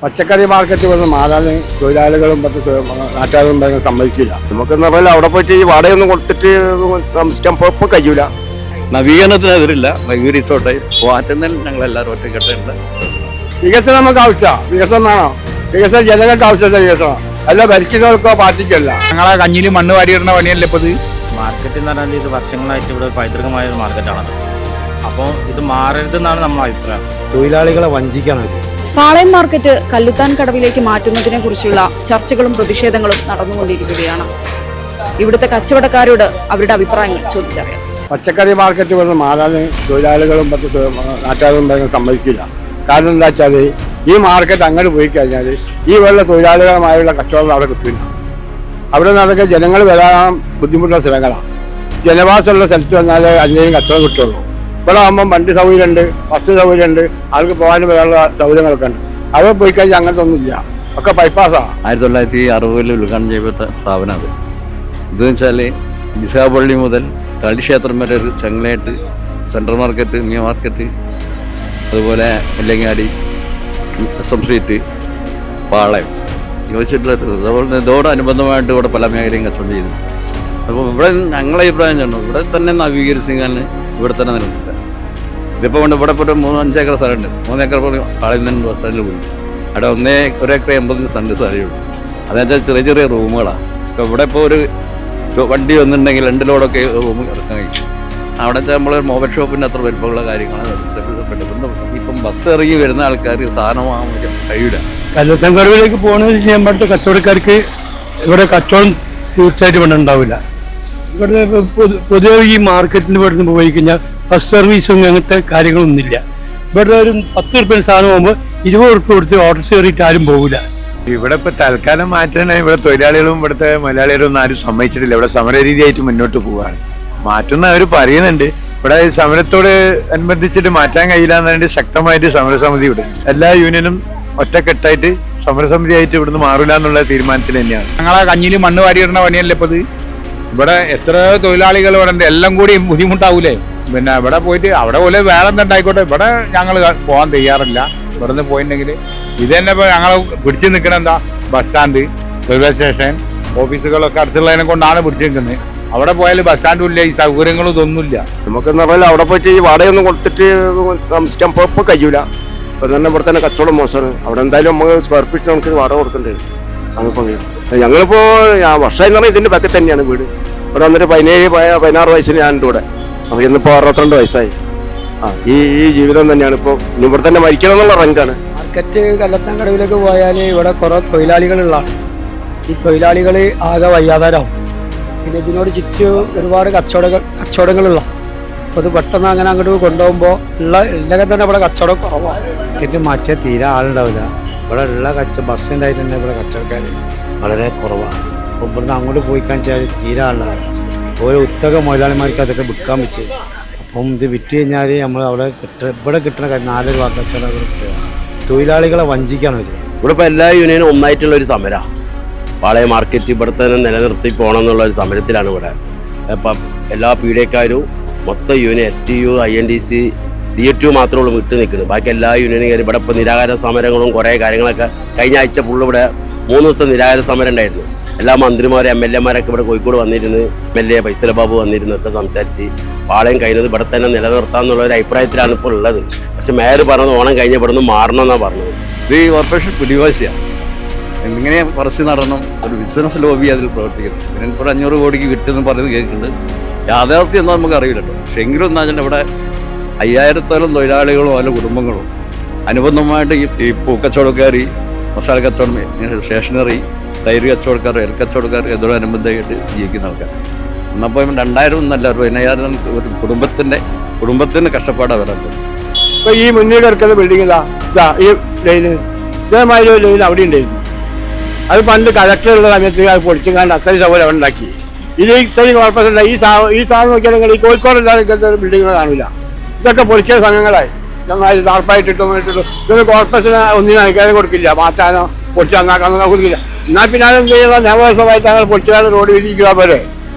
പച്ചക്കറി മാർക്കറ്റ് വന്ന് മാറാൻ തൊഴിലാളികളും നാട്ടുകാരും സമ്മതിക്കില്ല. നമുക്കെന്ന് പറഞ്ഞാൽ അവിടെ പോയിട്ട് ഈ വാടകയൊന്നും കൊടുത്തിട്ട് താമസിക്കാൻ ഇപ്പോൾ കഴിയൂല. നവീകരണത്തിനെതിരില്ല, നവീകരിച്ചോട്ടെ മാറ്റുന്നതിന് ഞങ്ങൾ എല്ലാവരും ഒറ്റക്കെട്ടുണ്ട്. വികസനം നമുക്ക് ആവശ്യമാണ്. വികസനം വേണം. വികസനം ജനങ്ങൾക്ക് ആവശ്യമില്ല. വികസനം അല്ല ഭരിക്കുന്നവർക്കോ പാർട്ടിക്കല്ല. ഞങ്ങളെ കഞ്ഞിയിൽ മണ്ണ് വാരിയിടുന്ന പണിയല്ലേ ഇപ്പോൾ ഇത്. മാർക്കറ്റ് എന്ന് പറഞ്ഞാൽ ഇത് വർഷങ്ങളായിട്ട് ഇവിടെ പൈതൃകമായ ഒരു മാർക്കറ്റാണത്. അപ്പോൾ ഇത് മാറരുതെന്നാണ് നമ്മുടെ അഭിപ്രായം. തൊഴിലാളികളെ വഞ്ചിക്കാണ്. പാളയം മാർക്കറ്റ് കല്ലുത്താൻ കടവിലേക്ക് മാറ്റുന്നതിനെ കുറിച്ചുള്ള ചർച്ചകളും പ്രതിഷേധങ്ങളും നടന്നുകൊണ്ടിരിക്കുകയാണ്. ഇവിടുത്തെ കച്ചവടക്കാരോട് അവരുടെ അഭിപ്രായങ്ങൾ ചോദിച്ചറിയാം. പച്ചക്കറി മാർക്കറ്റ് വന്ന് മാറാൻ തൊഴിലാളികളും നാട്ടുകാരും സമ്മതിക്കില്ല. കാരണം എന്താ വെച്ചാൽ ഈ മാർക്കറ്റ് അങ്ങോട്ട് പോയി കഴിഞ്ഞാൽ ഈ വെള്ള തൊഴിലാളികളുമായുള്ള കച്ചവടം അവിടെ കിട്ടില്ല. അവിടെ നിന്നൊക്കെ ജനങ്ങൾ വരാൻ ബുദ്ധിമുട്ടുള്ള സ്ഥലങ്ങളാണ്. ജനവാസമുള്ള സ്ഥലത്ത് വന്നാൽ അതിനെയും കച്ചവടം കിട്ടുള്ളൂ. ഇവിടെ ആകുമ്പം വണ്ടി സൗകര്യമുണ്ട്, ബസ് സൗകര്യമുണ്ട്, ആൾക്ക് പോകാനും വരാനുള്ള സൗകര്യങ്ങളൊക്കെ ഉണ്ട്. അവിടെ പോയി കഴിഞ്ഞാൽ അങ്ങനത്തെ ഒന്നുമില്ല, ഒക്കെ ബൈപ്പാസാണ്. 1960 ഉദ്ഘാടനം ചെയ്യപ്പെട്ട സ്ഥാപനം അത്. ഇതെന്ന് വെച്ചാൽ വിശാഖപള്ളി മുതൽ തളിക്ഷേത്രം വരെ ഒരു ചങ്ങലേട്ട് സെൻട്രൽ മാർക്കറ്റ്, ന്യൂ മാർക്കറ്റ്, അതുപോലെ എല്ലങ്ങാടി, SM സ്ട്രീറ്റ്, പാളയം യോജിച്ചിട്ടുള്ള ഇതോടനുബന്ധമായിട്ട് ഇവിടെ പല മേഖലയും കച്ചവടം ചെയ്തു. അപ്പോൾ ഇവിടെ ഞങ്ങളെ അഭിപ്രായം ചെയ്യണം, ഇവിടെ തന്നെ നവീകരിച്ചാൽ ഇവിടെ തന്നെ നിലനിൽക്കുക. ഇതിപ്പോൾ കൊണ്ട് ഇവിടെ ഇപ്പോൾ 3-5 ഏക്കർ സ്ഥലമുണ്ട്. 3 ഏക്കർ പോലും ആളിൽ നിന്ന് ബസ് സ്റ്റാൻഡിൽ പോയി. അവിടെ 1 ഏക്കർ 80 സെൻറ്റ് സ്ഥലമുള്ളൂ. അതെന്നുവെച്ചാൽ ചെറിയ ചെറിയ റൂമുകളാണ്. ഇപ്പോൾ ഇവിടെ ഇപ്പോൾ ഒരു വണ്ടി വന്നിട്ടുണ്ടെങ്കിൽ 2 ലോഡൊക്കെ റൂം കിടക്കാൻ കഴിയും. അവിടെ നമ്മൾ മൊബൈൽ ഷോപ്പിൻ്റെ അത്ര വലിപ്പമുള്ള കാര്യങ്ങളാണ് ഇപ്പം ബസ് ഇറങ്ങി വരുന്ന ആൾക്കാർക്ക് സാധനം വാങ്ങാൻ കഴിയില്ല. കല്ലുത്താൻ കടവിലേക്ക് പോകുന്നത് ചെയ്യുമ്പോഴത്തെ കച്ചവടക്കാർക്ക് ഇവിടെ കച്ചവടം തീർച്ചയായിട്ടും ഇവിടെ ഉണ്ടാവില്ല. ഇവിടെ പൊതുവെ ഈ മാർക്കറ്റിന് ഇവിടെ നിന്ന് പോയി കഴിഞ്ഞാൽ ബസ് സർവീസും അങ്ങനത്തെ കാര്യങ്ങളൊന്നുമില്ല. ഇവിടെ ഒരു 10 റുപ്യ സാധനം പോകുമ്പോൾ 20 റുപ്യ കൊടുത്ത് ഓട്ടോറിക്ഷ കയറിയിട്ട് ആരും പോകില്ല. ഇവിടെ ഇപ്പോൾ തൽക്കാലം മാറ്റാൻ ഇവിടെ തൊഴിലാളികളും ഇവിടുത്തെ മലയാളികളും ഒന്നും ആരും സമ്മതിച്ചിട്ടില്ല. ഇവിടെ സമരരീതിയായിട്ട് മുന്നോട്ട് പോവുകയാണ്. മാറ്റുന്ന അവർ പറയുന്നുണ്ട്. ഇവിടെ സമരത്തോട് അനുബന്ധിച്ചിട്ട് മാറ്റാൻ കഴിയില്ല എന്നതിന്റെ ശക്തമായിട്ട് സമരസമിതി ഇവിടെ എല്ലാ യൂണിയനും ഒറ്റക്കെട്ടായിട്ട് സമരസമിതിയായിട്ട് ഇവിടുന്ന് മാറില്ല എന്നുള്ള തീരുമാനത്തിൽ തന്നെയാണ്. ഞങ്ങളെ കഞ്ഞിയിൽ മണ്ണ് വാരിയിടുന്ന പണിയല്ലേ ഇപ്പോൾ ഇത്. ഇവിടെ എത്ര തൊഴിലാളികൾ ഇവിടെ ഉണ്ട്, എല്ലാം കൂടി ബുദ്ധിമുട്ടാവൂലേ. പിന്നെ ഇവിടെ പോയിട്ട് അവിടെ പോലെ വേറെ എന്തുണ്ടായിക്കോട്ടെ, ഇവിടെ ഞങ്ങൾ പോകാൻ തയ്യാറില്ല. ഇവിടെ നിന്ന് പോയിട്ടുണ്ടെങ്കിൽ ഇത് തന്നെ ഇപ്പോൾ ഞങ്ങൾ പിടിച്ചു നിൽക്കണ എന്താ, ബസ് സ്റ്റാൻഡ്, റെയിൽവേ സ്റ്റേഷൻ, ഓഫീസുകളൊക്കെ അടുത്തുള്ളതിനെ കൊണ്ടാണ് പിടിച്ചു നിൽക്കുന്നത്. അവിടെ പോയാൽ ബസ് സ്റ്റാൻഡും ഇല്ല, ഈ സൗകര്യങ്ങളും ഇതൊന്നുമില്ല. നമുക്കെന്ന് പറഞ്ഞാൽ അവിടെ പോയിട്ട് ഈ വാടകയൊന്നും കൊടുത്തിട്ട് താമസിക്കാൻ ഇപ്പോൾ കഴിയൂല. അപ്പോൾ തന്നെ ഇവിടെ തന്നെ കച്ചവടം മോശമാണ്. അവിടെ എന്തായാലും നമുക്ക് സ്ക്വയർ ഫീറ്റ് നമുക്ക് വാടക കൊടുക്കണ്ടേ. അതിപ്പോൾ ഞങ്ങളിപ്പോൾ വർഷമായി പറഞ്ഞാൽ ഇതിൻ്റെ ബാക്കിൽ തന്നെയാണ് വീട്. ഇവിടെ വന്നിട്ട് 17-16 വയസ്സിന് ഞാനുണ്ട് ഇവിടെ. അപ്പോൾ ഇന്നിപ്പോൾ 62 വയസ്സായി. ഈ ജീവിതം തന്നെയാണ് ഇപ്പോൾ. ഇനി ഇവിടെ തന്നെ മരിക്കണം എന്നുള്ള റങ്കാണ്. മാർക്കറ്റ് കല്ലത്താൻ കടവിലേക്ക് പോയാൽ ഇവിടെ കുറേ തൊഴിലാളികളുള്ളതാണ്. ഈ തൊഴിലാളികൾ ആകെ വയ്യാതാരാവും. പിന്നെ ഇതിനോട് ചുറ്റും ഒരുപാട് കച്ചവടങ്ങളുള്ള. അപ്പോൾ അത് പെട്ടെന്ന് അങ്ങനെ അങ്ങോട്ട് കൊണ്ടുപോകുമ്പോൾ ഉള്ളതൊക്കെ തന്നെ ഇവിടെ കച്ചവടം കുറവാണ്. മാർക്കറ്റ് മാറ്റിയാൽ തീരെ ആളുണ്ടാവില്ല. ഇവിടെ ഉള്ള ബസ് ഉണ്ടായിട്ട് തന്നെ ഇവിടെ കച്ചവടക്കാർ വളരെ കുറവാണ്. അപ്പോൾ ഇവിടുന്ന് അങ്ങോട്ട് പോയി കാണിച്ചാൽ തീരെ ആളുണ്ടാവില്ല. ഓരോ ഉത്തക മുതലാളിമാർക്ക് അതൊക്കെ വിൽക്കാൻ വെച്ച്. അപ്പം ഇത് വിറ്റ് കഴിഞ്ഞാൽ നമ്മൾ അവിടെ ഇവിടെ കിട്ടുന്ന 4 രൂപ കച്ചവടം കിട്ടുക. തൊഴിലാളികളെ വഞ്ചിക്കാണ് ഇവിടെ ഇപ്പോൾ എല്ലാ യൂണിയനും ഒന്നായിട്ടുള്ള ഒരു സമരമാണ്. പാളയം മാർക്കറ്റ് ഇവിടെ തന്നെ നിലനിർത്തി പോകണം എന്നുള്ള ഒരു സമരത്തിലാണ് ഇവിടെ. ഇപ്പം എല്ലാ പീഡിയക്കാരും മൊത്തം യൂണിയൻ STU, INTC, CATU മാത്രമേ ഉള്ളൂ വിട്ട് നിൽക്കുന്നത്. ബാക്കി എല്ലാ യൂണിയനും കയറി ഇവിടെ ഇപ്പോൾ നിരാഹാര സമരങ്ങളും കുറേ കാര്യങ്ങളൊക്കെ കഴിഞ്ഞ ആഴ്ച ഫുള്ള് ഇവിടെ 3 ദിവസം നിരാഹാര സമരം ഉണ്ടായിരുന്നു. എല്ലാ മന്ത്രിമാരും MLA-മാരൊക്കെ ഇവിടെ കോഴിക്കോട് വന്നിരുന്ന്, MLA ഫൈസൽ ബാബു വന്നിരുന്നൊക്കെ സംസാരിച്ച് പാളയം കഴിഞ്ഞത് ഇവിടെ തന്നെ നിലനിർത്താമെന്നുള്ള ഒരു അഭിപ്രായത്തിലാണ് ഇപ്പോൾ ഉള്ളത്. പക്ഷെ മേയർ പറഞ്ഞത് ഓണം കഴിഞ്ഞ ഇവിടെ നിന്ന് മാറണമെന്നാണ് പറഞ്ഞത്. ഇത് ഈ കോർപ്പറേഷൻ പിടിവാശിയാണ്. ഇങ്ങനെ പറച്ച് നടണം, ഒരു ബിസിനസ് ലോബി അതിൽ പ്രവർത്തിക്കുന്നത്. ഇതിനിപ്പോൾ 500 കോടിക്ക് വിറ്റെന്ന് പറയുന്നത് കേൾക്കുന്നുണ്ട്. യാഥാർത്ഥ്യം എന്താ നമുക്ക് അറിയില്ലല്ലോ. പക്ഷെ എങ്കിലും എന്താ വെച്ചാൽ ഇവിടെ 5000-ഓളം തൊഴിലാളികളും അതിലെ കുടുംബങ്ങളും അനുബന്ധമായിട്ട് ഈ പൂക്കച്ചവടക്കാർ, മസാല കച്ചവടം, സ്റ്റേഷനറി, തൈര് കച്ചവടക്കാർ, കച്ചവടക്കാർ എന്നോടനുബന്ധമായിട്ട് ജീവിക്കുന്ന ആൾക്കാർ. എന്നപ്പോൾ 2000 എന്നല്ല 15,000 ഒരു കുടുംബത്തിന് കഷ്ടപ്പാടാണ് വരാൻ പോകുന്നത്. ഇപ്പോൾ ഈ മുന്നിൽ കിടക്കുന്ന ബിൽഡിംഗ് ഈ ലൈന് ഇതേമാതിരി ഒരു ലൈൻ അവിടെ ഉണ്ടായിരുന്നു. അത് പണ്ട് കളക്ടറുള്ള സമയത്ത് അത് പൊളിച്ചുകൊണ്ട് അത്രയും സൗകര്യം അവിടെ ഉണ്ടാക്കി. ഇത് ഇത്രയും കോർപ്പറേഷൻ ഈ സാധനം നോക്കിയാൽ ഈ കോഴിക്കോടില്ലാതെ ബിൽഡിങ്ങുകൾ കാണില്ല. ഇതൊക്കെ പൊളിക്കുന്ന സംഘങ്ങളായി നന്നായി താർപ്പായിട്ടിട്ടും ഇതൊന്നും കോർപ്പറേഷന് ഒന്നിനും അധികാരം കൊടുക്കില്ല. മാറ്റാനോ പൊളിച്ച് നന്നാക്കാനോ കൊടുക്കില്ല. എന്നാൽ പിന്നെ അതെന്ത് ചെയ്യുന്ന നിയമസഭയായിട്ട് അങ്ങനെ പൊളിച്ചാൽ റോഡ് വിധിക്കുക പോലെ.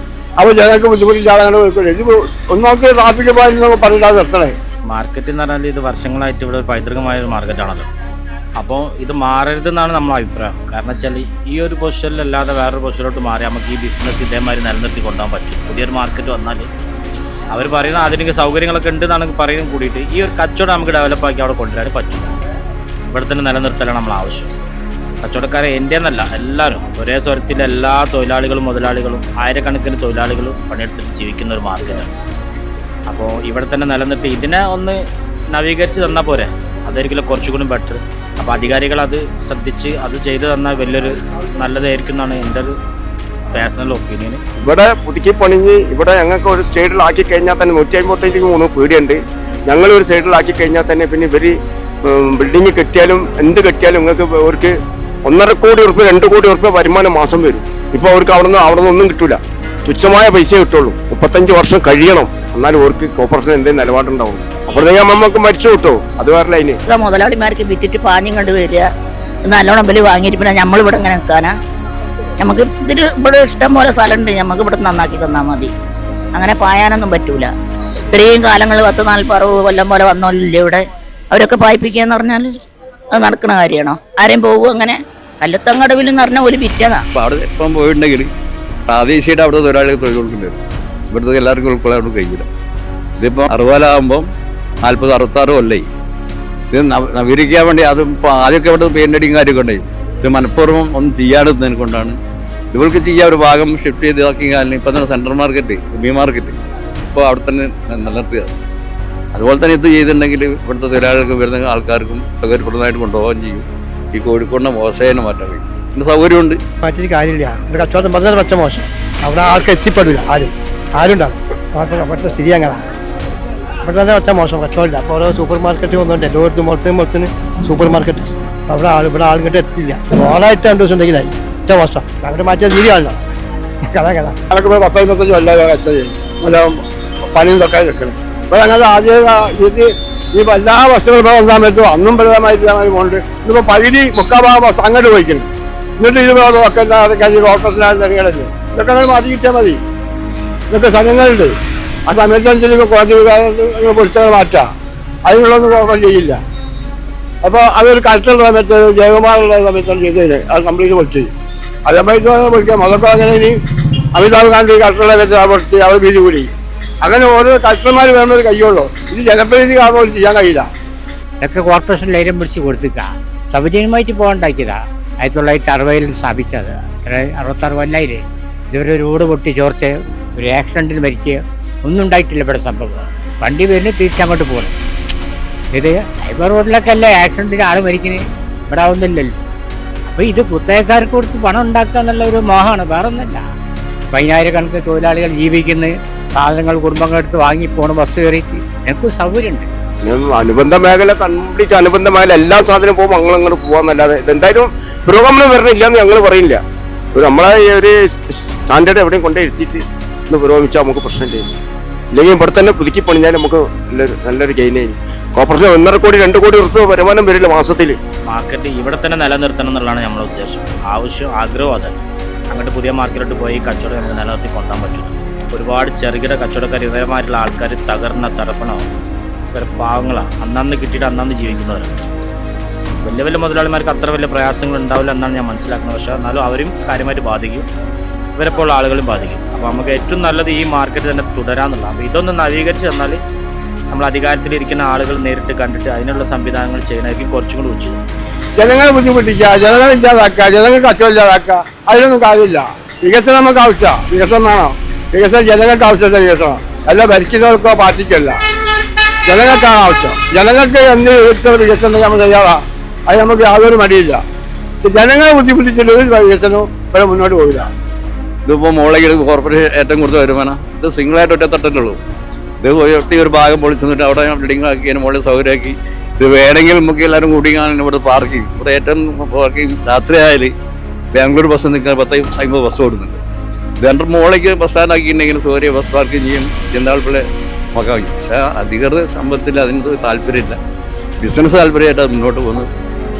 അപ്പോൾ ജനങ്ങൾക്ക് ബുദ്ധിമുട്ടില്ലാതെ അങ്ങനെ കൊടുക്കില്ല. ഇത് ഒന്നോക്ക് ട്രാഫിക് പോയാലും പറഞ്ഞില്ലാതെ നിർത്തണേ. മാർക്കറ്റ് എന്ന് പറഞ്ഞാൽ ഇത് വർഷങ്ങളായിട്ട് ഇവിടെ പൈതൃകമായ ഒരു മാർക്കറ്റാണല്ലോ. അപ്പോൾ ഇത് മാറരുതെന്നാണ് നമ്മളെ അഭിപ്രായം. കാരണം വെച്ചാൽ ഈ ഒരു പൊസിഷനിലല്ലാതെ വേറൊരു പൊസിഷനിലോട്ട് മാറി നമുക്ക് ഈ ബിസിനസ് ഇതേമാതിരി നിലനിർത്തി കൊണ്ടുപോകാൻ പറ്റും. പുതിയൊരു മാർക്കറ്റ് വന്നാൽ അവർ പറയുന്ന ആധുനിക സൗകര്യങ്ങളൊക്കെ ഉണ്ടെന്നാണ് പറയുന്നത് കൂടിയിട്ട് ഈ ഒരു കച്ചവടം നമുക്ക് ഡെവലപ്പാക്കി അവിടെ കൊണ്ടുവരാൻ പറ്റും. ഇവിടെ തന്നെ നിലനിർത്തലാണ് നമ്മൾ ആവശ്യം. കച്ചവടക്കാരെ എൻ്റെ എന്നല്ല, എല്ലാവരും ഒരേ സ്വരത്തിൽ എല്ലാ തൊഴിലാളികളും മുതലാളികളും ആയിരക്കണക്കിന് തൊഴിലാളികളും പണിയെടുത്തിട്ട് ജീവിക്കുന്ന ഒരു മാർക്കറ്റാണ്. അപ്പോൾ ഇവിടെ തന്നെ നിലനിർത്തി ഇതിനെ ഒന്ന് നവീകരിച്ച് തന്നാൽ പോരെ, അതായിരിക്കും കുറച്ചുകൂടി ബെറ്റർ. അപ്പോൾ അധികാരികൾ അത് ശ്രദ്ധിച്ച് അത് ചെയ്തു തന്നാൽ വലിയൊരു നല്ലതായിരിക്കും എന്നാണ് എൻ്റെ ഒരു പേഴ്സണൽ ഒപ്പീനിയൻ. ഇവിടെ പുതുക്കി പണിഞ്ഞ് ഇവിടെ ഞങ്ങൾക്ക് ഒരു സ്റ്റേഡിലാക്കി കഴിഞ്ഞാൽ തന്നെ 153 പീടിയുണ്ട്. ഞങ്ങൾ ഒരു സൈഡിലാക്കി കഴിഞ്ഞാൽ തന്നെ പിന്നെ ഇവർ ബിൽഡിങ് കെട്ടിയാലും എന്ത് കെട്ടിയാലും നിങ്ങൾക്ക് അവർക്ക് 1.5 കോടി ഉറുപ്പ്യ 2 കോടി ഉറുപ്പ്യ വരുമാനം മാസം വരും. ഇപ്പോൾ അവർക്ക് അവിടെ നിന്ന് ഒന്നും കിട്ടൂല, തുച്ഛമായ പൈസ കിട്ടുള്ളൂ. 35 വർഷം കഴിയണം എന്നാലും അവർക്ക് കോർപ്പറേഷൻ എന്തെങ്കിലും നിലപാടുണ്ടാവും. അപ്പോഴത്തേക്കും നമുക്ക് മരിച്ചു കിട്ടുമോ? അത് വേറെ ലൈന്. മുതലാളിമാർക്ക് വിറ്റിട്ട് പാഞ്ഞും കണ്ടു വരിക, നല്ലോണം ബലി വാങ്ങിയിട്ട് പിന്നെ നമ്മളിവിടെ ഇങ്ങനെ നിൽക്കാനാ? നമുക്ക് ഇതിന് ഇവിടെ ഇഷ്ടം പോലെ സ്ഥലമുണ്ട്, നമുക്ക് ഇവിടെ നന്നാക്കി തന്നാൽ മതി. അങ്ങനെ പായാനൊന്നും പറ്റൂല. ഇത്രയും കാലങ്ങൾ 40-60 കൊല്ലം പോലെ വന്നോലില്ലേ ഇവിടെ, അവരൊക്കെ പായിപ്പിക്കുക എന്ന് പറഞ്ഞാൽ അത് നടക്കുന്ന കാര്യമാണോ? ആരെയും പോകും അങ്ങനെ? കല്ലുത്തങ്കടവിൽ എന്ന് പറഞ്ഞാൽ ഒരു വിറ്റതാ. അപ്പോൾ അവിടെ ഇപ്പം പോയിട്ടുണ്ടെങ്കിൽ പ്രാദേശികമായിട്ട് അവിടുത്തെ തൊഴിലാളികൾ തൊഴിൽ കൊടുക്കേണ്ടി വരും. ഇവിടുത്തെ എല്ലാവർക്കും ഉൾക്കൊള്ളാൻ അവിടെ കഴിയില്ല. ഇതിപ്പോൾ 60 40-66 കൊല്ലായി. ഇത് നവീകരിക്കാൻ വേണ്ടി അത് ഇപ്പോൾ ആദ്യമൊക്കെ അവിടെ പെയിൻ്റടിയും കാര്യമൊക്കെ ഉണ്ടായി. ഇത് മനഃപൂർവ്വം ഒന്നും ചെയ്യാതെന്നതിനെ കൊണ്ടാണ് ഇവർക്ക് ചെയ്യാൻ ഒരു ഭാഗം ഷിഫ്റ്റ് ചെയ്ത് ആക്കി. കാലിന് ഇപ്പം തന്നെ സെൻട്രൽ മാർക്കറ്റ്, ബി മാർക്കറ്റ് ഇപ്പോൾ അവിടെ തന്നെ നിലനിർത്തുക. അതുപോലെ തന്നെ ഇത് ചെയ്തിട്ടുണ്ടെങ്കിൽ ഇവിടുത്തെ തൊഴിലാളികൾക്ക് വരുന്ന ആൾക്കാർക്കും സൗകര്യപ്രദമായിട്ട് കൊണ്ടുപോകാൻ ചെയ്യും. ഈ കോഴിക്കോടിനെ മോശമായിട്ട് മാറ്റാൻ കഴിയും. ഇതിൻ്റെ സൗകര്യമുണ്ട്. മാറ്റിയിട്ട് കാര്യമില്ല. ഇവിടെ കച്ചവടം വളരെ പച്ച മോശം. അവിടെ ആൾക്ക് എത്തിപ്പെടില്ല, ആരും ഉണ്ടാകും. അവിടുത്തെ സ്ഥിതി അങ്ങനെയാണ്. ഇവിടെ തന്നെ പച്ച മോശം കച്ചവടമില്ല. അപ്പോൾ ഓരോ സൂപ്പർ മാർക്കറ്റ് വന്നുകൊണ്ട് എല്ലായിടത്തും മൊത്തത്തിന് സൂപ്പർ മാർക്കറ്റ് ഇവിടെ ആളുകൾക്ക് എത്തില്ല. ഓളായിട്ട് 2 ദിവസം ഉണ്ടെങ്കിലായി ഒറ്റ മോശം. അവിടെ മാറ്റിയ ശരിയാണല്ലോ. കഥ അതൊക്കെ 10-25 കൊല്ലം കഷ്ടം പണിയും തൊക്കെ വെക്കണം. ഇപ്പോൾ ഞങ്ങൾ ആദ്യം ഈ എല്ലാ വസ്തുക്കളും വന്ന സമയത്തും അന്നും പ്രധാനമായിട്ട് പോകുന്നുണ്ട്. ഇതിപ്പോൾ പകുതി 3/4 അങ്ങോട്ട് പോയിക്കണം. എന്നിട്ട് ഇത് ഓട്ടത്തിനല്ലേ ഇതൊക്കെ അങ്ങനെ മാറ്റി കിട്ടിയാൽ മതി. ഇതൊക്കെ സ്ഥലങ്ങളുണ്ട്. ആ സമയത്തനുസരിച്ച് കോടതി പുസ്തകങ്ങൾ മാറ്റാം. അതിനുള്ളൊന്നും കുഴപ്പം ചെയ്യില്ല. അപ്പോൾ അതൊരു കലക്ടറുടെ സമയത്ത് ജയകുമാറുള്ള സമയത്താണ് ചെയ്തത്. അത് കംപ്ലീറ്റ് പൊളിച്ച് അത് സമയത്ത് പൊളിക്കാം. അതൊക്കെ അങ്ങനെ ഇനി അമിതാഭ് ഗാന്ധി കലക്ടറുടെ സമയത്ത് പൊളിച്ച് അവർ വീതി കൂടി. അങ്ങനെ ഓരോ കലക്ടർമാർ വേണ്ട ഒരു കയ്യുള്ളൂ. ഇത് ജനപ്രതിനിധി കാരണം ചെയ്യാൻ കഴിയില്ല. ഇതൊക്കെ കോർപ്പറേഷൻ ലൈനം പിടിച്ച് കൊടുത്തിക്ക സൗജന്യമായിട്ട് പോകണ്ടാക്കിയതാ. 1960 സ്ഥാപിച്ചത്. 66 കൊല്ലായില്ലേ. ഇതുവരെ റോഡ് പൊട്ടി ചോർച്ച, ഒരു ആക്സിഡൻറ്റിൽ മരിക്കുക ഒന്നും ഉണ്ടായിട്ടില്ല ഇവിടെ സംഭവം. വണ്ടി വരുന്നു തിരിച്ചങ്ങോട്ട് പോകണം. ഇത് ഹൈവേ റോഡിലൊക്കെ അല്ലേ ആക്സിഡൻറ്റിന് ആൾ മരിക്കുന്നത്, ഇവിടെ ആവുന്നില്ലല്ലോ. അപ്പോൾ ഇത് കുത്തകക്കാർക്ക് കൊടുത്ത് പണം ഉണ്ടാക്കുക എന്നുള്ള ഒരു മോഹമാണ്, വേറെ ഒന്നല്ല. 10,000 തൊഴിലാളികൾ ജീവിക്കുന്ന സാധനങ്ങൾ കുടുംബങ്ങളെടുത്ത് വാങ്ങിപ്പോണം ബസ് കയറിയിട്ട്. ഞങ്ങൾക്ക് സൗകര്യമുണ്ട്. അനുബന്ധ മേഖല കംപ്ലീറ്റ് അനുബന്ധ മേഖല എല്ലാ സാധനവും പോകുമ്പോൾ അങ്ങോട്ട് പോകാന്നല്ലാതെ ഇതെന്തായാലും പുരോഗമനം വരണില്ല എന്ന് ഞങ്ങൾ പറയില്ല. നമ്മളെ ഒരു സ്റ്റാൻഡേർഡ് എവിടെയും കൊണ്ടേ ഇരുത്തിയിട്ട് ഒന്ന് പുരോഗമിച്ചാൽ നമുക്ക് പ്രശ്നമില്ല. ഇല്ലെങ്കിൽ ഇവിടെ തന്നെ പുതുക്കി പണിഞ്ഞാൽ നമുക്ക് നല്ലൊരു ഗെയിനായി. കോർപ്പറേഷൻ 1.5 കോടി 2 കോടി ഉറുപ്പിക വരുമാനം വരില്ല മാസത്തിൽ. മാർക്കറ്റ് ഇവിടെ തന്നെ നിലനിർത്തണം എന്നുള്ളതാണ് നമ്മുടെ ഉദ്ദേശം, ആഗ്രഹം അതല്ല. അങ്ങോട്ട് പുതിയ മാർക്കറ്റിലോട്ട് പോയി കച്ചവടം നമുക്ക് നിലനിർത്തി കൊണ്ടുപോകാൻ പറ്റും. ഒരുപാട് ചെറുകിട കച്ചവടക്കാർ ഇതരമായിട്ടുള്ള ആൾക്കാർ തകർന്ന തറപ്പണമാണ്. ഇവർ പാവങ്ങളാണ്, അന്നന്ന് കിട്ടിയിട്ട് അന്നന്ന് ജീവിക്കുന്നവരാണ്. വലിയ വലിയ മുതലാളിമാർക്ക് അത്ര വലിയ പ്രയാസങ്ങൾ ഉണ്ടാവില്ല എന്നാണ് ഞാൻ മനസ്സിലാക്കുന്നത്. പക്ഷേ എന്നാലും അവരും കാര്യമായിട്ട് ബാധിക്കും, ഇവരെപ്പോൾ ആളുകളും ബാധിക്കും. അപ്പോൾ നമുക്ക് ഏറ്റവും നല്ലത് ഈ മാർക്കറ്റ് തന്നെ തുടരാമെന്നുള്ള. അപ്പോൾ ഇതൊന്ന് നവീകരിച്ച് തന്നാൽ നമ്മൾ അധികാരത്തിലിരിക്കുന്ന ആളുകൾ നേരിട്ട് കണ്ടിട്ട് അതിനുള്ള സംവിധാനങ്ങൾ ചെയ്യണമെങ്കിൽ കുറച്ചും കൂടി ഉചിതം. ജനങ്ങളെ ബുദ്ധിമുട്ടിക്കുക, ജനങ്ങളെ ഇല്ലാതാക്കുക, ജനങ്ങൾക്ക് കച്ചവടം ഇല്ലാതാക്കുക, അതിനൊന്നും കാര്യമില്ല. വികസനം നമുക്ക് ആവശ്യമാണ്. വികസനം വേണം. വികസനം ജനങ്ങൾക്ക് ആവശ്യമില്ല. വികസനം അല്ല ഭരിക്കുന്നവർക്കോ പാർട്ടിക്കല്ല, ജനങ്ങൾക്കാണ് ആവശ്യം. ജനങ്ങൾക്ക് എന്ത് വികസനം നമ്മൾ തയ്യാറാണ്. അത് നമുക്ക് യാതൊരു മടിയില്ല. ജനങ്ങളെ ബുദ്ധിമുട്ടിച്ചിട്ട് ഒരു വികസനവും ഇവിടെ മുന്നോട്ട് പോകില്ല. ഇതിപ്പോൾ മോളേക്ക് കോർപ്പറേഷൻ ഏറ്റവും കൂടുതൽ വരുമാനം ഇത് സിംഗിളായിട്ട് ഒറ്റ തട്ടത്തുള്ളൂ. ഇത് ഉയർത്തി ഒരു ഭാഗം പൊളിച്ചു നിന്നിട്ട് അവിടെ ബിൽഡിംഗ് ആക്കി അതിന് മുകളിൽ സൗകര്യമാക്കി. ഇത് വേണമെങ്കിൽ നമുക്ക് എല്ലാവരും കൂടി കാണാൻ ഇവിടെ പാർക്കിങ്, ഇവിടെ ഏറ്റവും പാർക്കിങ് രാത്രി ആയാൽ ബാംഗ്ലൂർ ബസ് നിൽക്കാൻ 10-50 ബസ് ഓടുന്നുണ്ട്. ഇത് എൻ്റെ മോളേക്ക് ബസ് സ്റ്റാൻഡ് ആക്കിയിട്ടുണ്ടെങ്കിൽ സൗകര്യ ബസ് പാർക്കിങ് ചെയ്യും, ജനതാൾപ്പിള്ളെ നോക്കാൻ കഴിയും. പക്ഷേ അധികൃത സമ്പത്തിൽ അതിന് താല്പര്യമില്ല, ബിസിനസ് താല്പര്യമായിട്ട് അത് മുന്നോട്ട് പോകുന്നത്.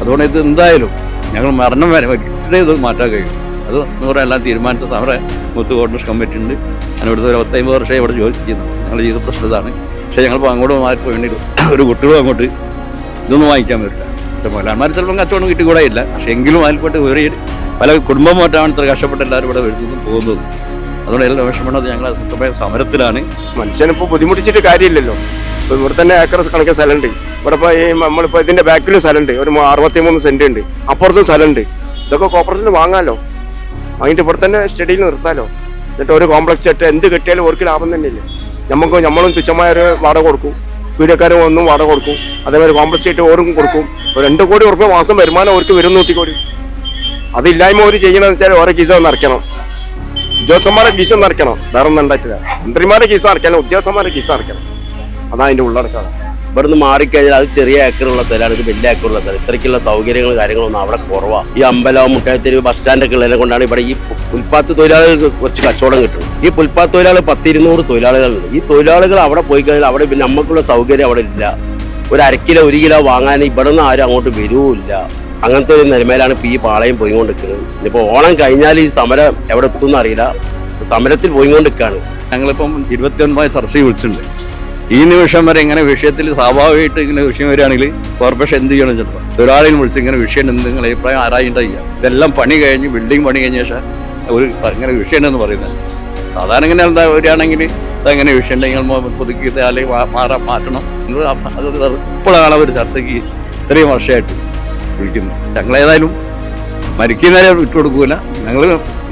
അതുകൊണ്ട് ഇത് എന്തായാലും ഞങ്ങൾ മരണം വരെ ഒരിക്കലും ഇത് മാറ്റാൻ കഴിയും. അത് 100 എല്ലാം തീരുമാനിച്ച നമ്മുടെ മുത്ത് കോർഡിനേഷൻ കമ്മിറ്റി ഉണ്ട്. ഞാനിവിടുത്തെ ഒരു 50 വർഷമായി ഇവിടെ ജോലി ചെയ്യുന്നു. ഞങ്ങൾ ചെയ്ത പ്രശ്നം ഇതാണ്. പക്ഷേ ഞങ്ങളിപ്പോൾ അങ്ങോട്ട് മാറി വേണ്ടി ഒരു കുട്ടികളും അങ്ങോട്ട് ഇതൊന്നും വാങ്ങിക്കാൻ പറ്റില്ല. മുതലാന്മാർ ചിലപ്പം കച്ചവടം കിട്ടിക്കൂടെ ഇല്ല. പക്ഷെ എങ്കിലും അതിൽപ്പെട്ട് വേറെ പല കുടുംബം മാറ്റാൻ ഇത്ര കഷ്ടപ്പെട്ട് എല്ലാവരും ഇവിടെ വരുന്നതും പോകുന്നതും. അതുകൊണ്ട് എല്ലാം വിഷമമുള്ളത് ഞങ്ങൾ സമരത്തിലാണ്. മനുഷ്യനിപ്പോൾ ബുദ്ധിമുട്ടിച്ചിട്ട് കാര്യമില്ലല്ലോ. ഇപ്പോൾ ഇവിടെ തന്നെ ഏക്കർ കണക്കിന് സ്ഥലമുണ്ട്. ഇവിടെ ഇപ്പോൾ ഈ നമ്മളിപ്പോൾ ഇതിൻ്റെ ബാക്കിലും സ്ഥലമുണ്ട്, ഒരു 63 സെൻറ്റ് ഉണ്ട്, അപ്പുറത്തും സ്ഥലമുണ്ട്. ഇതൊക്കെ കോർപ്പറേഷന് വാങ്ങാമല്ലോ, വാങ്ങിയിട്ട് ഇവിടെ തന്നെ സ്റ്റഡിയിൽ നിർത്താമല്ലോ. എന്നിട്ട് ഒരു കോംപ്ലക്സ് ആയിട്ട് എന്ത് കിട്ടിയാലും അവർക്ക് ലാഭം തന്നെയില്ലേ. നമ്മളും തുച്ഛമായ ഒരു വാടക കൊടുക്കും, വീടുകാരും ഒന്നും വാടക കൊടുക്കും, അതേമാതിരി കോംപ്ലക്സ് ആയിട്ട് ഓർക്കും കൊടുക്കും. ഒരു 2 കോടി ഉറുപ്പിക മാസം വരുമാനം അവർക്ക് വരും. 100 കോടി അതില്ലായ്മ അവർ ചെയ്യണമെന്ന് വെച്ചാൽ ഓരോ കീസ നിറയ്ക്കണം, ഉദ്യോഗസ്ഥന്മാരെ കീസ നിറയ്ക്കണം. വേറെ ഒന്നും ഉണ്ടായിട്ടില്ല. മന്ത്രിമാരെ കീസ നിറയ്ക്കണം, ഉദ്യോഗസ്ഥന്മാരെ കീസ നിറയ്ക്കണം. അതാ അതിൻ്റെ ഉള്ളടക്കാതെ. ഇവിടുന്ന് മാറിക്കഴിഞ്ഞാൽ അത് ചെറിയ ഏക്കറുള്ള സ്ഥലമാണ്, ഇത് വലിയ ഏക്കറുള്ള സ്ഥലം. ഇത്രയ്ക്കുള്ള സൗകര്യങ്ങളും കാര്യങ്ങളൊന്നും അവിടെ കുറവാണ്. ഈ അമ്പലം, മുട്ടായത്തെരുവ്, ബസ് സ്റ്റാൻഡൊക്കെ ഉള്ളതിനെ കൊണ്ടാണ് ഇവിടെ ഈ പുൽപ്പാത്ത് തൊഴിലാളികൾക്ക് കുറച്ച് കച്ചവടം കിട്ടും. ഈ പുൽപ്പാത്ത് തൊഴിലാളികൾ 10-200 തൊഴിലാളികളുണ്ട്. ഈ തൊഴിലാളികൾ അവിടെ പോയി കഴിഞ്ഞാൽ അവിടെ പിന്നെ നമുക്കുള്ള സൗകര്യം അവിടെ ഇല്ല. ഒരു 1 കിലോ 1 കിലോ വാങ്ങാൻ ഇവിടെ നിന്ന് ആരും അങ്ങോട്ട് വരുമില്ല. അങ്ങനത്തെ ഒരു നിലമേലാണ് ഇപ്പോൾ ഈ പാളയം പോയിക്കൊണ്ടിരിക്കുന്നത്. ഇനിയിപ്പോൾ ഓണം കഴിഞ്ഞാൽ ഈ സമരം എവിടെ എത്തുമെന്ന് അറിയില്ല. സമരത്തിൽ പോയിക്കൊണ്ടിരിക്കുകയാണ്. ഞങ്ങളിപ്പം 29 ചർച്ചയിൽ വിളിച്ചിട്ടുണ്ട്. ഈ നിമിഷം വരെ ഇങ്ങനെ വിഷയത്തിൽ സ്വാഭാവികമായിട്ട് ഇങ്ങനെ വിഷയം വരികയാണെങ്കിൽ കോർപ്പറേഷൻ എന്ത് ചെയ്യണം ചിലപ്പോൾ തൊഴിലാളികൾ വിളിച്ച് ഇങ്ങനെ വിഷയം എന്ത് നിങ്ങളുടെ അഭിപ്രായം ആരായിട്ടാ. ഇതെല്ലാം പണി കഴിഞ്ഞ് ബിൽഡിംഗ് പണി കഴിഞ്ഞ ശേഷം ഒരു ഇങ്ങനെ വിഷയം ഉണ്ടെന്ന് പറയുന്നത്. സാധാരണ ഇങ്ങനെ എന്താ വരികയാണെങ്കിൽ അതങ്ങനെ വിഷയം ഉണ്ടെങ്കിൽ പുതുക്കി അല്ലെങ്കിൽ മാറ്റണം. ഇപ്പോഴാണ് ഒരു ചർച്ചയ്ക്ക് ഇത്രയും വർഷമായിട്ട് വിളിക്കുന്നത്. ഞങ്ങളേതായാലും മരിക്കുന്നവരെ വിട്ടുകൊടുക്കൂല. ഞങ്ങൾ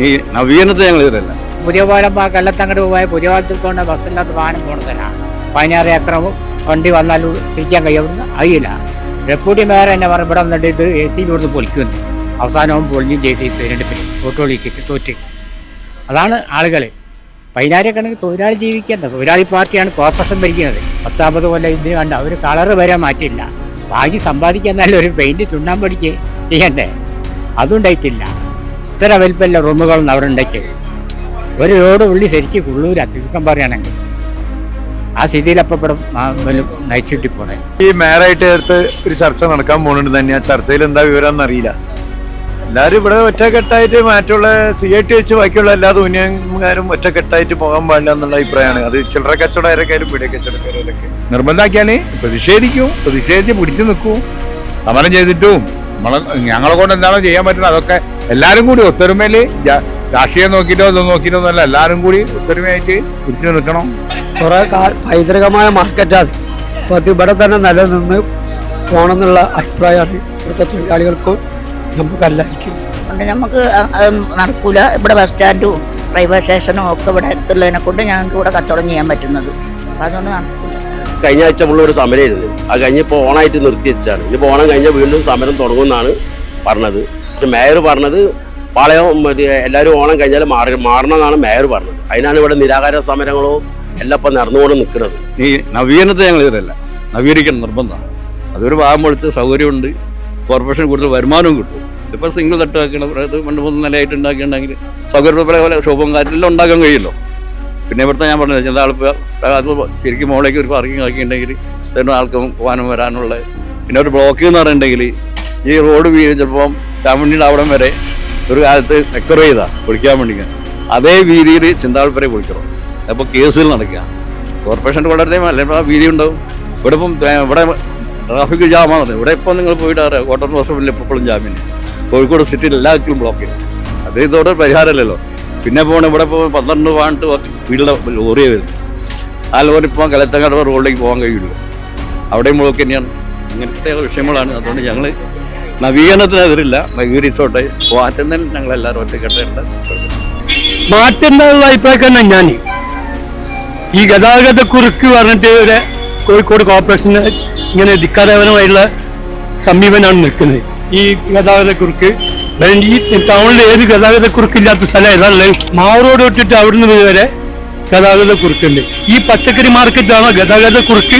ഈ നവീകരണത്തെ ഞങ്ങൾ ഇതിലല്ല. പുതിയ പാലം കല്ലത്തങ്ങോട്ട് പോയ പുതിയ പാലത്തിൽ കൊണ്ട് ബസ്സില്ലാത്ത വാഹനം പോണ സ്ഥലമാണ്. 16 ഏക്കറും വണ്ടി വന്നാൽ തിരിക്കാൻ കഴിയുമെന്ന് അറിയില്ല. ഡെപ്യൂട്ടി മേയർ എന്നെ പറഞ്ഞു ഇവിടെ വന്നിട്ട് ഇത് AC ഇവിടുന്ന് പൊളിക്കുന്നു. അവസാനവും പൊളിഞ്ഞും ചെയ്ത് തിരഞ്ഞെടുപ്പിൽ വോട്ടൊളിച്ചിട്ട് തോറ്റ്. അതാണ് ആളുകൾ 16 കണക്ക് തൊഴിലാളി ജീവിക്കുന്നത്. തൊഴിലാളി പാർട്ടിയാണ് കോർപ്പറേഷൻ ഭരിക്കുന്നത്. 10-50 കൊല്ലം ഇതിന് കണ്ട അവർ കളറ് വരെ മാറ്റില്ല. ബാക്കി സമ്പാദിക്കാൻ നല്ല ഒരു പെയിൻറ്റ് ചുണ്ണാമ്പടിക്ക് ചെയ്യണ്ടേ, അതുണ്ടായിട്ടില്ല. ഇത്ര വലിപ്പമല്ല റൂമുകളൊന്നും അവിടെ ഉണ്ടാക്കിയത്. ഒരു റോഡ് ഉള്ളി ശരിക്ക് കൊള്ളൂല ചുരുക്കം പറയുകയാണെങ്കിൽ. ആ സ്ഥിതിയിലപ്പം ഇവിടെ നയിച്ചിട്ടി പോണേ. ഈ മേയറായിട്ട് എടുത്ത് ഒരു ചർച്ച നടക്കാൻ പോകുന്നുണ്ട് തന്നെ. ആ ചർച്ചയിൽ എന്താ വിവരം എന്നറിയില്ല. എല്ലാവരും ഇവിടെ ഒറ്റക്കെട്ടായിട്ട് മറ്റുള്ള CIT വെച്ച് ബാക്കിയുള്ള എല്ലാ യൂണിയൻകാരും ഒറ്റക്കെട്ടായിട്ട് പോകാൻ പാടില്ല എന്നുള്ള അഭിപ്രായമാണ്. അത് ചില്ലറ കച്ചവടക്കാരും വീട് കച്ചവടക്കാരൊക്കെ നിർബന്ധമാക്കിയാൽ പ്രതിഷേധിച്ച് പിടിച്ചു നിൽക്കും. സമരം ചെയ്തിട്ടും ഞങ്ങളെ കൊണ്ട് എന്താണോ ചെയ്യാൻ പറ്റുന്നത് അതൊക്കെ എല്ലാവരും കൂടി ഒത്തൊരുമയിൽ, രാഷ്ട്രീയം നോക്കിയിട്ടോ ഇതൊന്നും നോക്കിയിട്ടോ ഒന്നല്ല, എല്ലാവരും കൂടി ഒത്തൊരുമയായിട്ട് പിടിച്ചു നിൽക്കണം. കുറേ പൈതൃകമായ മാർക്കറ്റാണ്. അപ്പോൾ അത് ഇവിടെ തന്നെ നിലനിന്ന് പോകണമെന്നുള്ള അഭിപ്രായമാണ് ഇവിടുത്തെ തൊഴിലാളികൾക്കും നമുക്കെല്ലാവർക്കും. അതുകൊണ്ട് നമുക്ക് അത് നടക്കൂല. ഇവിടെ ബസ് സ്റ്റാൻഡും റെയിൽവേ സ്റ്റേഷനും ഒക്കെ ഇവിടെ അടുത്തുള്ളതിനെ കൊണ്ട് ഞങ്ങൾക്ക് ഇവിടെ കച്ചവടം ചെയ്യാൻ പറ്റുന്നത്. അപ്പം അതുകൊണ്ട് നടക്കൂല. കഴിഞ്ഞ ആഴ്ച ഇവിടെ സമരമായിരുന്നു. അത് കഴിഞ്ഞപ്പോൾ ഓണമായിട്ട് നിർത്തി വെച്ചാണ്. ഇനിയിപ്പോൾ ഓണം കഴിഞ്ഞാൽ വീണ്ടും സമരം തുടങ്ങുമെന്നാണ് പറഞ്ഞത്. പക്ഷെ മേയർ പറഞ്ഞത് പാളയം എല്ലാവരും ഓണം കഴിഞ്ഞാൽ മാറണമെന്നാണ് മേയർ പറഞ്ഞത്. അതിനാണ് ഇവിടെ നിരാഹാര സമരങ്ങളോ എല്ലാം ഇപ്പം നടന്നുകൊണ്ട് നിൽക്കുന്നത്. ഈ നവീകരണത്തെ ഞങ്ങൾ ഇതിലല്ല, നവീകരിക്കണം നിർബന്ധമാണ്. അതൊരു ഭാഗം പൊളിച്ച് സൗകര്യമുണ്ട്, കോർപ്പറേഷൻ കൂടുതൽ വരുമാനവും കിട്ടും. ഇതിപ്പോൾ സിംഗിൾ തട്ട് ആക്കണം, 2-3 നിലയായിട്ട് ഉണ്ടാക്കിയിട്ടുണ്ടെങ്കിൽ സൗകര്യപ്രദമായ പോലെ ഷോപ്പും കാര്യമെല്ലാം ഉണ്ടാക്കാൻ കഴിയുമല്ലോ. പിന്നെ ഇവിടുത്തെ ഞാൻ പറഞ്ഞത് ചില ആൾ അത് ശരിക്കും മുകളിലേക്ക് ഒരു പാർക്കിംഗ് ആക്കിയിട്ടുണ്ടെങ്കിൽ തന്നെ ആൾക്കും പോകാനും വരാനുള്ള. പിന്നെ ഒരു ബ്ലോക്ക് എന്ന് പറഞ്ഞിട്ടുണ്ടെങ്കിൽ ഈ റോഡ് ചിലപ്പം ചാമുണ്ടിയുടെ അവിടം വരെ ഒരു കാലത്ത് എക്സ്റേ ചെയ്താൽ പൊളിക്കാൻ വേണ്ടി അതേ വീതിയിൽ ചിന്താൾപ്പരെ പൊളിക്കണം. അപ്പോൾ കേസുകൾ നടക്കുക. കോർപ്പറേഷൻ്റെ വളരെ നല്ല വീതി ഉണ്ടാവും. ഇവിടെ ഇപ്പം ഇവിടെ ട്രാഫിക് ജാമാണ്. ഇവിടെ ഇപ്പം നിങ്ങൾ പോയിട്ട് അറിയാം, കോട്ടൺ ഹോസ്പിറ്റലിൽ എപ്പോഴും ജാമ്യം. കോഴിക്കോട് സിറ്റിയിൽ എല്ലാത്തിലും ബ്ലോക്ക് ചെയ്യും. അത് ഇതോടെ പരിഹാരമല്ലല്ലോ. പിന്നെ പോകണം ഇവിടെ ഇപ്പോൾ 12 വാണ്ട് വീടുള്ള ലോറിയെ വരുന്നത്. ആ ലോറി ഇപ്പോൾ കലത്തങ്ങാട് റോഡിലേക്ക് പോകാൻ കഴിയുള്ളൂ. അവിടെയും ബ്ലോക്ക് തന്നെയാണ്. ഇങ്ങനത്തെ വിഷയങ്ങളാണ്. അതുകൊണ്ട് ഞങ്ങൾ നവീകരണത്തിനെതിരില്ല, നവീകരിച്ചോട്ടെ. മാറ്റുന്നതിന് ഞങ്ങളെല്ലാവരും ഒറ്റക്കെട്ടുണ്ട്. മാറ്റുന്നുള്ള അഭിപ്രായം ഞാൻ ഈ ഗതാഗതക്കുറുക്ക് പറഞ്ഞിട്ട് ഒരു കോഴിക്കോട് കോർപ്പറേഷന് ഇങ്ങനെ ധിക്കാരപരമായിട്ടുള്ള സമീപനമാണ് നിൽക്കുന്നത്. ഈ ഗതാഗതക്കുറുക്ക് ഈ ടൗണിൽ ഏത് ഗതാഗതക്കുറുക്കില്ലാത്ത സ്ഥലം ഏതാണുള്ളത്? മാവറോഡ് തൊട്ടിട്ട് അവിടുന്ന് വരെ ഗതാഗതക്കുറുക്കുണ്ട്. ഈ പച്ചക്കറി മാർക്കറ്റാണോ ഗതാഗതക്കുറുക്ക്?